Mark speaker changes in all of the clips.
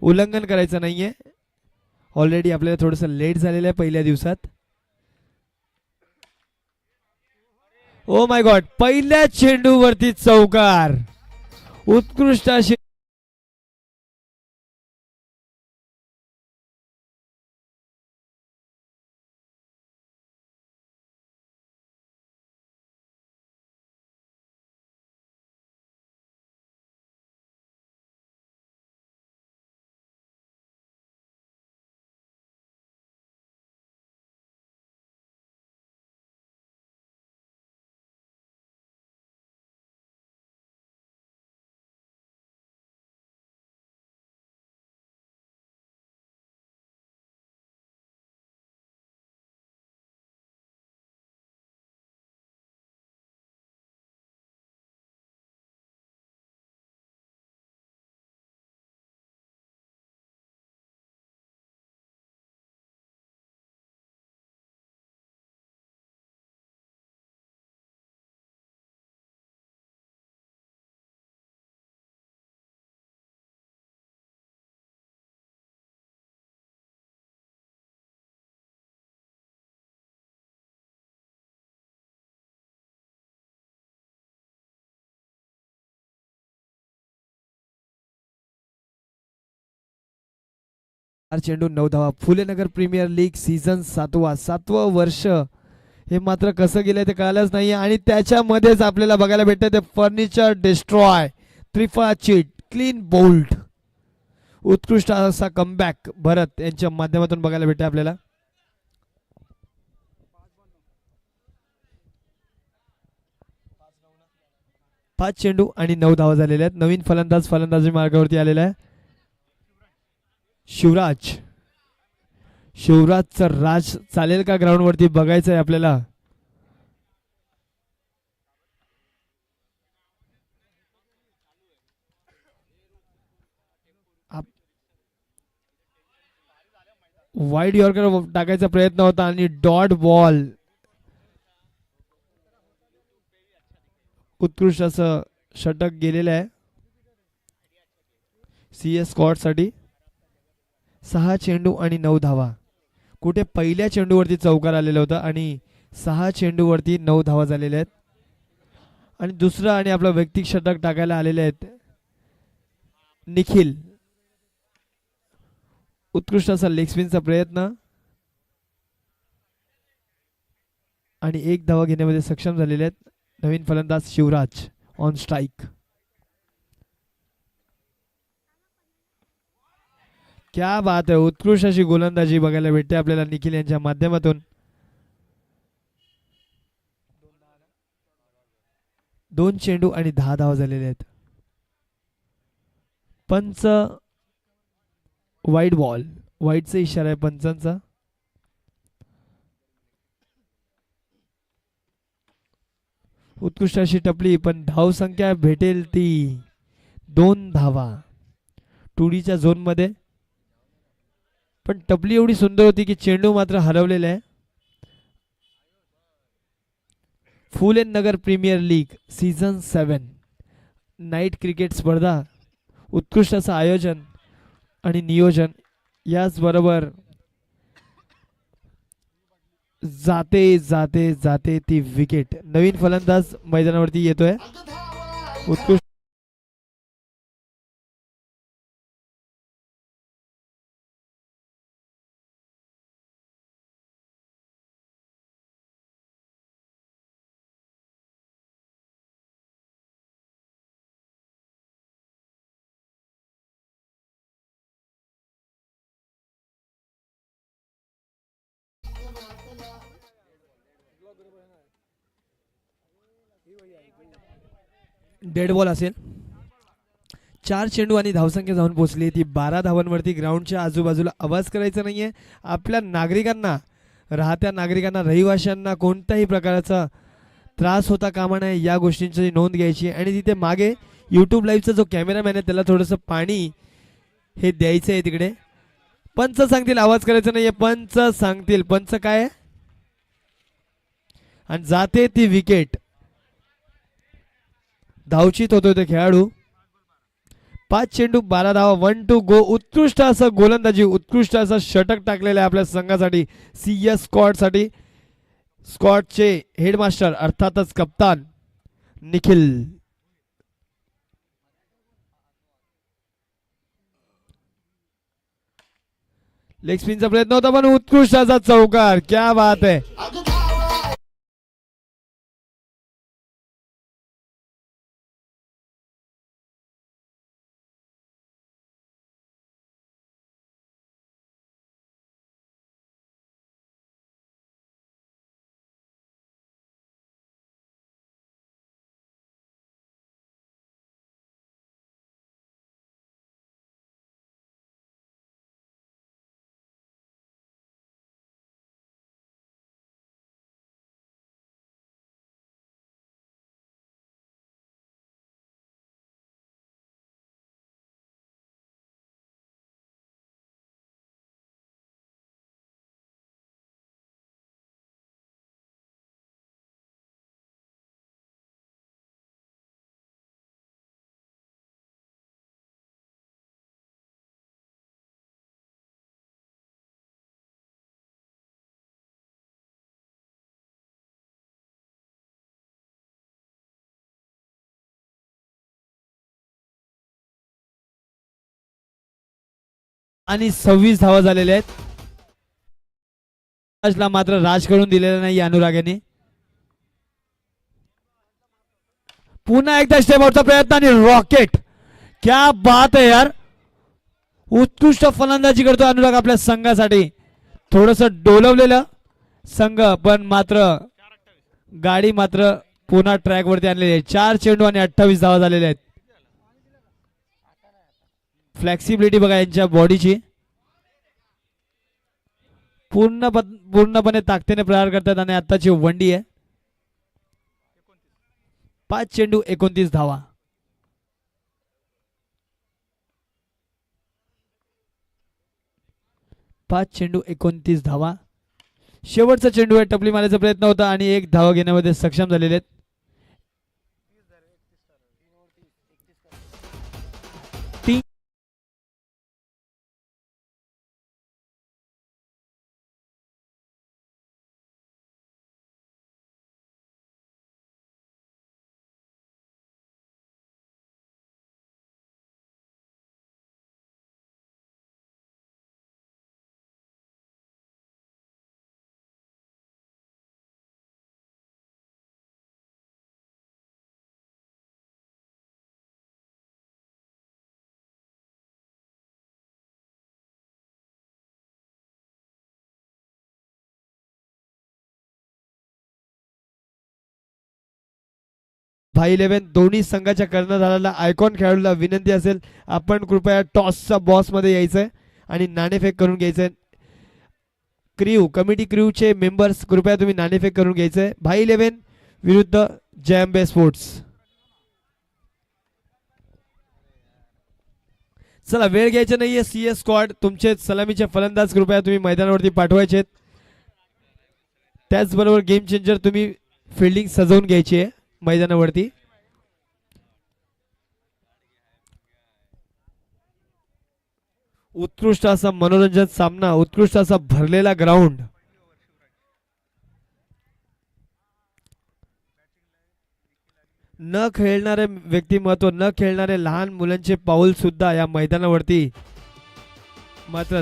Speaker 1: उल्लंघन करायचं नाहीये. ऑलरेडी आपल्याला थोडंसं लेट झालेलं आहे पहिल्या दिवसात. ओ माय गॉड, पहिल्या चेंडूवरती चौकार. उत्कृष्ट अशी चेंडू 9 धावा. फुलेनगर प्रीमियर लीग सीझन 7वं वर्ष. हे मात्र कसं गेलंय ते कळालंच नाही. आणि त्याच्यामध्येच आपल्याला बघायला भेटतं ते फर्निचर डिस्ट्रॉय, त्रिफळा चीट, क्लीन बोल्ट. उत्कृष्ट असा कमबॅक भरत यांच्या माध्यमातून बघायला भेटते आपल्याला. 5 चेंडू आणि 9 धावा झालेल्या आहेत. नवीन फलंदाज फलंदाजी मार्गावरती आलेला आहे. शिवराजचा राज चालेल का ग्राउंड वरती बघायचं आहे आपल्याला. वाईड यॉर्कर टाकायचा प्रयत्न होता आणि डॉट बॉल. उत्कृष्ट असं षटक गेलेलं आहे CS स्क्वॉड साठी. 6 चेंडू आणि 9 धावा. कुठे पहिल्या चेंडूवरती चौकार आलेला होता आणि 6 चेंडूवरती 9 धावा झालेल्या आहेत. आणि दुसरा आणि आपला वैयक्तिक षटक टाकायला आलेले आहेत निखिल. उत्कृष्ट असा लेग स्पिनचा प्रयत्न आणि 1 धावा घेण्यामध्ये सक्षम झालेले आहेत नवीन फलंदाज शिवराज ऑन स्ट्राइक. क्या बात आहे. उत्कृष्ट अशी गोलंदाजी बघायला भेटते आपल्याला निखिल यांच्या माध्यमातून. 2 चेंडू आणि 10 धावा झालेले आहेत. पंच वाईड बॉल. वाईडचा इशारा आहे पंचांचा. उत्कृष्ट अशी टपली पण धाव संख्या भेटेल ती 2 धावा 2Dच्या झोन मध्ये. पण टपली एवढी सुंदर होती की चेंडू मात्र हरवलेला आहे. Phulenagar premier league season 7 night cricket स्पर्धा. उत्कृष्ट असं आयोजन आणि नियोजन. याचबरोबर जाते जाते जाते ती विकेट. नवीन फलंदाज मैदानावरती येतोय. उत्कृष्ट डेड बॉल असेल. 4 चेंडू आणि धावसंख्या जाऊन पोहोचली ती 12 धावांवरती. ग्राउंडच्या आजूबाजूला आवाज करायचा नाहीये. आपल्या नागरिकांना, राहत्या नागरिकांना, रहिवाशांना कोणत्याही प्रकारचा त्रास होता कामा नये या गोष्टींची नोंद घ्यायची. आणि तिथे मागे यूट्यूब लाईव्हचा जो कॅमेरामॅन आहे त्याला थोडंसं पाणी हे द्यायचं आहे तिकडे. पंच सांगतील आवाज करायचा नाहीये. पंच सांगतील. पंच काय. आणि जाते ती विकेट. धावचित होतो ते खेळाडू. 5 चेंडू 12 धावा, 1 टू गो. उत्कृष्ट असं गोलंदाजी, उत्कृष्ट असं षटक टाकलेलं आहे आपल्या संघासाठी, CS स्क्वॉडसाठी. स्क्वॉडचे हेडमास्टर अर्थातच कप्तान निखिल. लेग स्पिनचा प्रयत्न होता पण उत्कृष्ट असा चौकार. क्या बात आहे. आणि 26 धावा झालेल्या आहेत. ला मात्र राज करून दिलेला नाही अनुराग पुन्हा एकदा स्टेपआउटचा प्रयत्न आणि रॉकेट. क्या बात आहे यार. उत्कृष्ट फलंदाजी करतो अनुराग आपल्या संघासाठी. थोडस डोलवलेलं संघ पण मात्र गाडी मात्र पुन्हा ट्रॅक वरती आणलेली आहे. 4 चेंडू आणि 28 धावा झालेल्या आहेत. फ्लेक्सिबिलिटी बघा यांच्या बॉडीची. पूर्णपणे ताकदीने प्रहार करतात आणि आताची वंडी आहे. 5 चेंडू 29 धावा. पाच चेंडू 29 धावा. शेवटचा चेंडू आहे. टपली मारायचा प्रयत्न होता आणि 1 धावा घेण्यामध्ये सक्षम झालेले आहेत. भाई 11 दोन्ही संघाच्या कर्णधाराला आयकॉन खेळाडूला विनंती असेल आपण कृपया टॉसचा बॉस मध्ये यायचंय आणि नाणेफेक करून घ्यायचंय. क्रू कमिटी क्रूचे मेंबर्स कृपया तुम्ही नाणेफेक करून घ्यायचंय. भाई 11 विरुद्ध जयंबे स्पोर्ट्स. चला वेळ घ्यायचा नाहीये. CS स्क्वॉड तुमचे सलामीचे फलंदाज कृपया तुम्ही मैदानावरती पाठवायचे. त्याचबरोबर गेम चेंजर तुम्ही फिल्डिंग सजवून घ्यायची आहे मैदानावरती. उत्कृष्ट असा मनोरंजन सामना, उत्कृष्ट असा भरलेला ग्राउंड. न खेळणारे व्यक्तिमत्व, न खेळणारे लहान मुलांचे पाऊल सुद्धा या मैदानावरती मात्र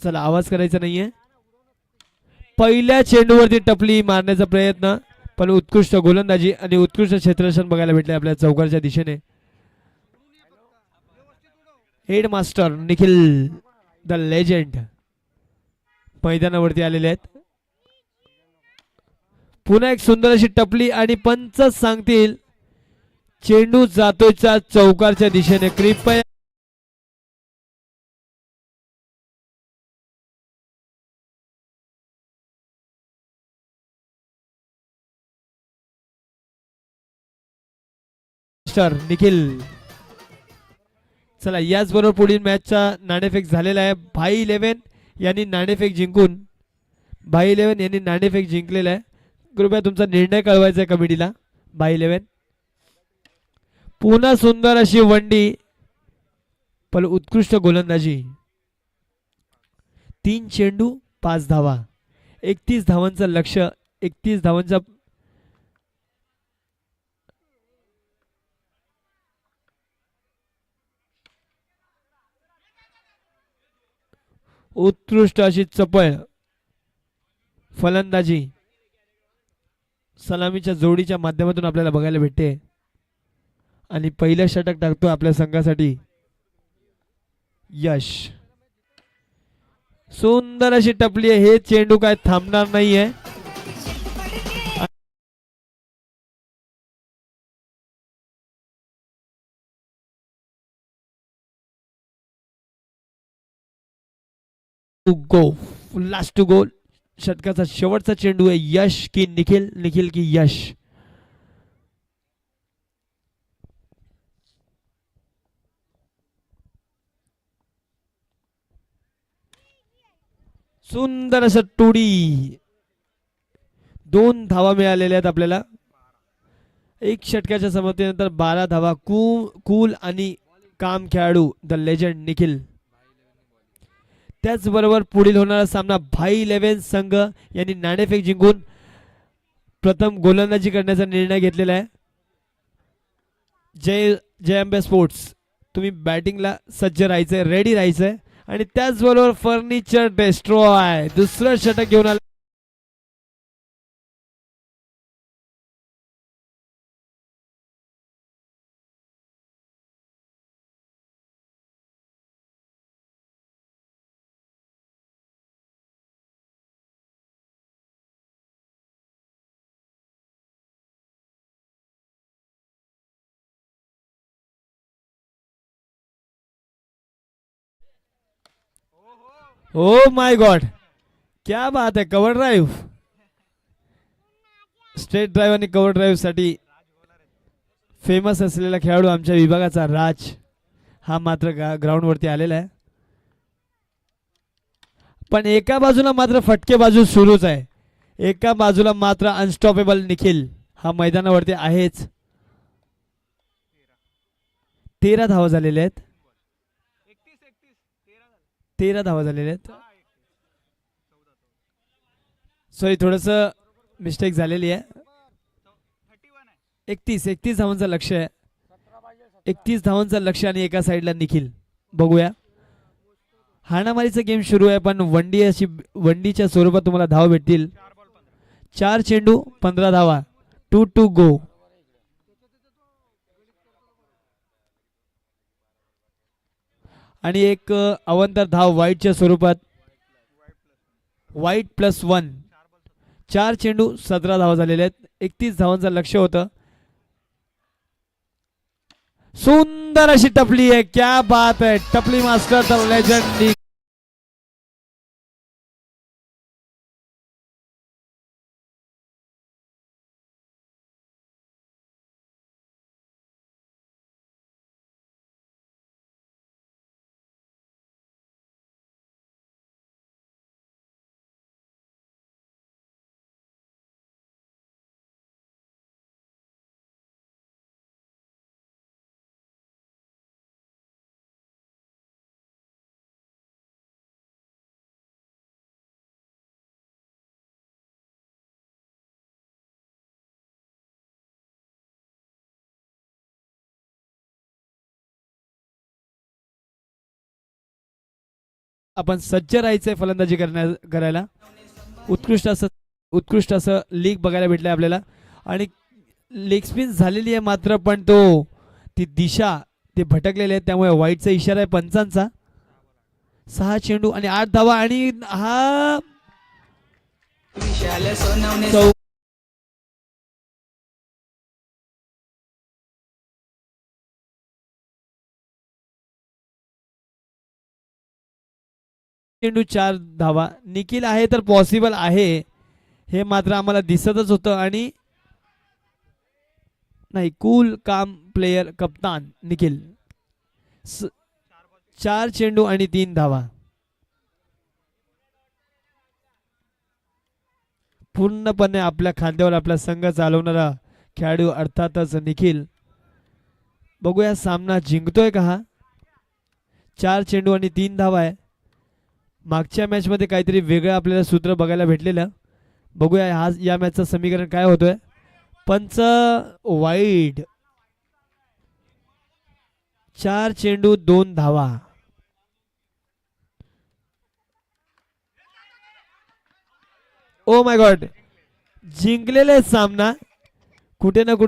Speaker 1: चला आवाज करायचा नाहीये. पहिल्या चेंडूवरती टपली मारण्याचा प्रयत्न पण उत्कृष्ट गोलंदाजी आणि उत्कृष्ट क्षेत्ररक्षण बघायला भेटले आपल्या चौकारच्या दिशेने. हेडमास्टर निखिल द लेजेंड मैदानावरती आलेले आहेत. पुन्हा एक सुंदर अशी टपली आणि पंच सांगतील चेंडू जातोयचा चौकारच्या दिशेने. कृपया निखिल. चला याचबरोबर पुढील मॅचचा नाणेफेक झालेला आहे. भाई 11 यांनी नाणेफेक जिंकून भाई 11 यांनी नाणेफेक जिंकलेला आहे. कृपया तुमचा निर्णय कळवायचा आहे कमिटीला. भाई 11 पुन्हा सुंदर अशी वंडी पण उत्कृष्ट गोलंदाजी. 3 चेंडू 5 धावा. 31 धावांचं लक्ष्य. 31 धावांचा उत्कृष्ट अशी चपळ फलंदाजी सलामीच्या जोडीच्या माध्यमातून आपल्याला बघायला भेटते. आणि पहिलं षटक टाकतो आपल्या संघासाठी यश. सुंदर अशी टपली आहे. हे चेंडू काय थांबणार नाहीये. गो लास्ट टू गोल. षटकाचा शेवटचा चेंडू आहे. यश की निखिल, निखिल की यश. सुंदर असं टोडी. 2 धावा मिळालेल्या आहेत आपल्याला. एक षटकाच्या समाप्तीनंतर 12 धावा. कूल आणि काम खेळाडू द लेजंड निखिल. त्याचबरोबर पुढील होणारा सामना भाई 11 संघ यांनी नाणेफेक जिंकून प्रथम गोलंदाजी करण्याचा निर्णय घेतलेला आहे. जय अंबे स्पोर्ट्स तुम्ही बॅटिंगला सज्ज राहायचंय, रेडी राहायचंय. आणि त्याचबरोबर फर्निचर डेस्ट्रॉय दुसरं षटक घेऊन आलं. ओ माय गॉड, क्या बात है. कव्हर ड्राईव्ह, स्ट्रेट ड्राईव्ह आणि कव्हर ड्राईव्ह साठी फेमस असलेला खेळाडू आमच्या विभागाचा राज हा मात्र ग्राउंडवरती आलेला आहे. पण एका बाजूला मात्र फटके बाजू सुरूच आहे. एका बाजूला मात्र अनस्टॉपेबल निखिल हा मैदानावरती आहेच. 13 धावा झालेल्या आहेत. 13 धावा झालेल्या आहेत. सॉरी थोडस मिस्टेक झालेली आहे. 31 धावांचं लक्ष्य आहे. 31 धावांचं लक्ष्य आणि एका साईडला निखिल. बघूया हाणामारीचा गेम सुरू आहे पण वंडीच्या स्वरूपात तुम्हाला धावा भेटतील. 4 चेंडू 15 धावा. 2 गो. आणि एक अवंतर धाव वाईटच्या स्वरूपात. वाईट +1. 4 चेंडू 17 धावा झालेले आहेत. 31 धावांचं लक्ष्य होतं. सुंदर अशी टपली आहे. क्या बात है. टपली मास्टर द लेजंड. आपण सज्ज राहायचंय फलंदाजी करायला. उत्कृष्ट असं लीग बघायला भेटलंय आपल्याला. आणि लेग स्पिन झालेली आहे मात्र पण ती दिशा ते भटकलेले आहेत त्यामुळे वाईटचा इशारा आहे पंचांचा. 6 चेंडू आणि 8 धावा. आणि हा चेंडू 4 धावा. निखिल आहे तर पॉसिबल आहे हे मात्र आम्हाला दिसतच होतं. आणि नाही, कूल काम प्लेयर कप्तान निखिल. 4 चेंडू आणि 3 धावा. पूर्णपणे आपल्या खांद्यावर आपला संघ चालवणारा खेळाडू अर्थातच निखिल. बघूया सामना जिंकतोय का हा. 4 चेंडू आणि 3 धावा आहे. मागच्या मॅच मध्ये काहीतरी वेगळं आपल्याला सूत्र बघायला भेटलेलं. बघूया या मॅचचं समीकरण काय होतोय. पंच वाईड. 4 चेंडू 2 धावा. ओ माय गॉड, जिंकलेले सामना कुठे ना कुठे